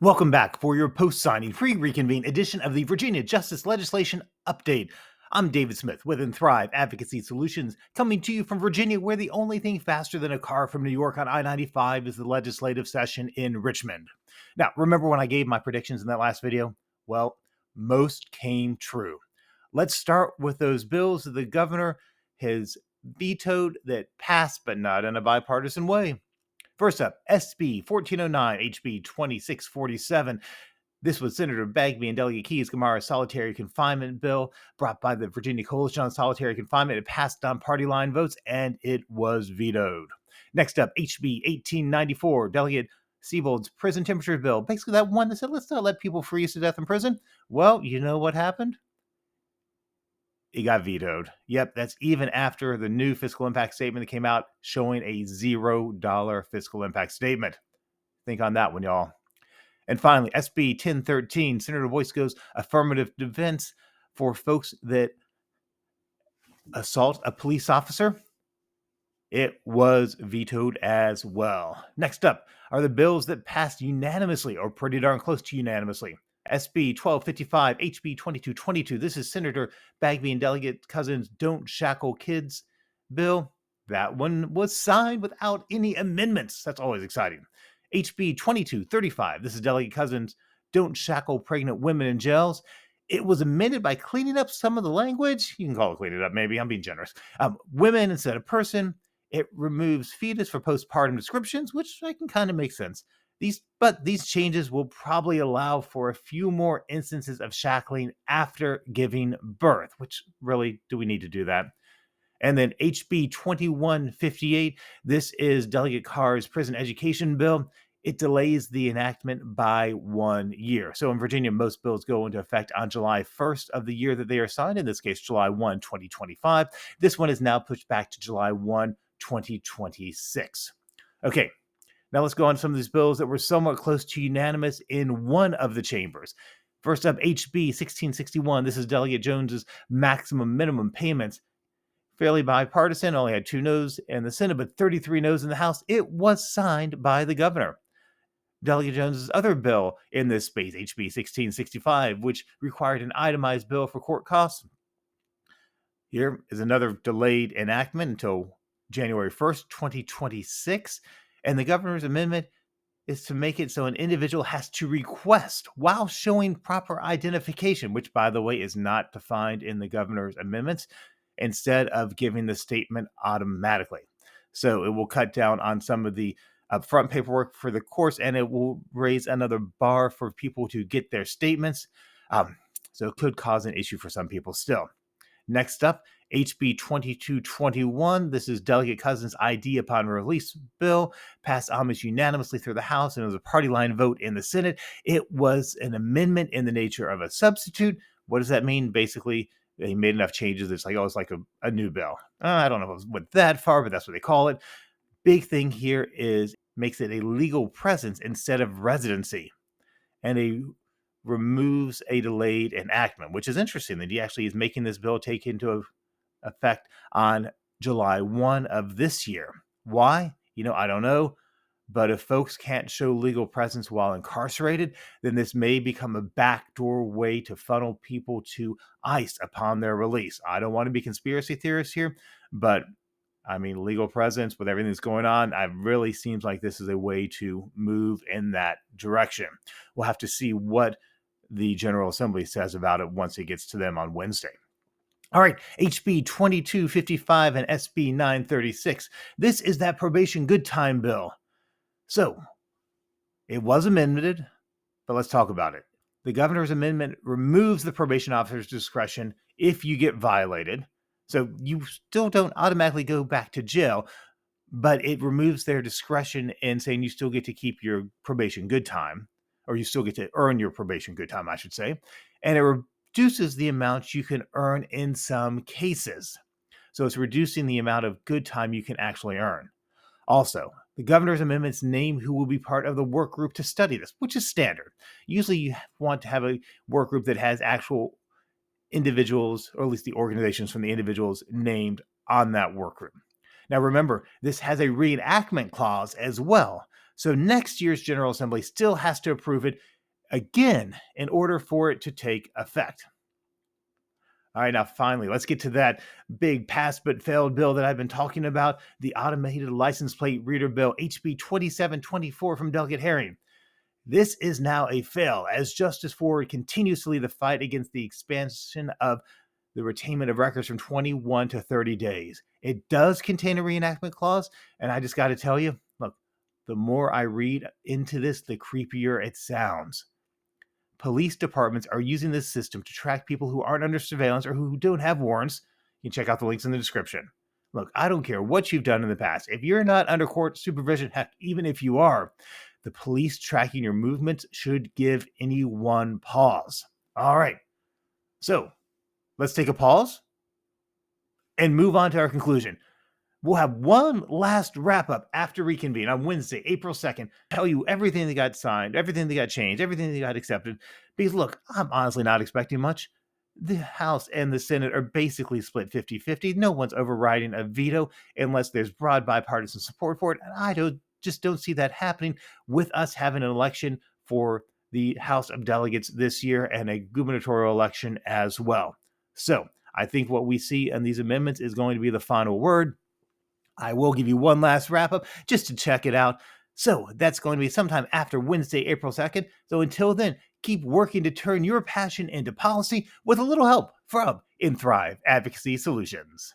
Welcome back for your post-signing pre-reconvene edition of the Virginia Justice Legislation Update. I'm David Smith with Inthrive Advocacy Solutions, coming to you from Virginia, where the only thing faster than a car from New York on I-95 is the legislative session in Richmond. Now, remember when I gave my predictions in that last video? Well, most came true. Let's start with those bills that the governor has vetoed that passed, but not in a bipartisan way. First up, SB 1409, HB 2647. This was Senator Bagby and Delegate Keys-Gamarra-Solitary confinement bill brought by the Virginia Coalition on Solitary Confinement. It passed on party line votes, and it was vetoed. Next up, HB 1894, Delegate Seibold's prison temperature bill. Basically that one that said, let's not let people freeze to death in prison. Well, you know what happened? It got vetoed. Yep, that's even after the new fiscal impact statement that came out showing a $0 fiscal impact statement. Think on that one, y'all. And finally, SB 1013, Senator Boysko's affirmative defense for folks that assault a police officer. It was vetoed as well. Next up are the bills that passed unanimously, or pretty darn close to unanimously. SB 1255, HB 2222. This is Senator Bagby and Delegate Cousins' Don't Shackle Kids bill. That one was signed without any amendments. That's always exciting. HB 2235. This is Delegate Cousins' Don't Shackle Pregnant Women in Jails. It was amended by cleaning up some of the language. You can call it cleaning up, maybe. I'm being generous. Women instead of person. It removes fetus for postpartum descriptions, which I can kind of make sense. But these changes will probably allow for a few more instances of shackling after giving birth, which really, do we need to do that? And then HB 2158, this is Delegate Carr's prison education bill. It delays the enactment by 1 year. So in Virginia, most bills go into effect on July 1st of the year that they are signed, in this case, July 1, 2025. This one is now pushed back to July 1, 2026. Okay. Now let's go on to some of these bills that were somewhat close to unanimous in one of the chambers. First up, HB 1661. This is Delegate Jones's maximum minimum payments. Fairly bipartisan, only had 2 noes in the Senate, but 33 noes in the House. It was signed by the governor. Delegate Jones's other bill in this space, HB 1665, which required an itemized bill for court costs. Here is another delayed enactment until January 1st, 2026. And the governor's amendment is to make it so an individual has to request while showing proper identification, which, by the way, is not defined in the governor's amendments, instead of giving the statement automatically. So it will cut down on some of the upfront paperwork for the courts, and it will raise another bar for people to get their statements. So it could cause an issue for some people still. Next up, HB 2221. This is Delegate Cousins' ID upon release bill, passed almost unanimously through the House, and it was a party line vote in the Senate. It was an amendment in the nature of a substitute. What does that mean? Basically, they made enough changes. It's like a new bill. I don't know if it went that far, but that's what they call it. Big thing here is makes it a legal presence instead of residency. And it removes a delayed enactment, which is interesting that he actually is making this bill take into effect on July 1 of this year. Why? I don't know. But if folks can't show legal presence while incarcerated, then this may become a backdoor way to funnel people to ICE upon their release. I don't want to be conspiracy theorists here, but legal presence with everything that's going on, it really seems like this is a way to move in that direction. We'll have to see what the General Assembly says about it once it gets to them on Wednesday. All right, HB 2255 and SB 936. This is that probation good time bill. So, it was amended, but let's talk about it. The governor's amendment removes the probation officer's discretion if you get violated. So, you still don't automatically go back to jail, but it removes their discretion in saying you still get to keep your probation good time, or you still get to earn your probation good time, I should say. And it reduces the amount you can earn in some cases. So, it's reducing the amount of good time you can actually earn. Also, the governor's amendments name who will be part of the work group to study this, which is standard. Usually you want to have a work group that has actual individuals, or at least the organizations from the individuals named on that work group. Now remember, this has a reenactment clause as well. So next year's General Assembly still has to approve it again in order for it to take effect. All right, now finally, let's get to that big passed but failed bill that I've been talking about, the Automated License Plate Reader Bill, HB 2724 from Delegate Herring. This is now a fail, as Justice Ford continues to lead the fight against the expansion of the retainment of records from 21 to 30 days. It does contain a reenactment clause, and I just got to tell you, look, the more I read into this, the creepier it sounds. Police departments are using this system to track people who aren't under surveillance or who don't have warrants. You can check out the links in the description. Look, I don't care what you've done in the past. If you're not under court supervision, heck, even if you are, the police tracking your movements should give anyone pause. All right. So let's take a pause and move on to our conclusion. We'll have one last wrap up after reconvene on Wednesday, April 2nd. Tell you everything that got signed, everything that got changed, everything that got accepted. Because look, I'm honestly not expecting much. The House and the Senate are basically split 50-50. No one's overriding a veto unless there's broad bipartisan support for it. And I just don't see that happening with us having an election for the House of Delegates this year and a gubernatorial election as well. So I think what we see in these amendments is going to be the final word. I will give you one last wrap up just to check it out. So that's going to be sometime after Wednesday, April 2nd. So until then, keep working to turn your passion into policy with a little help from Inthrive Advocacy Solutions.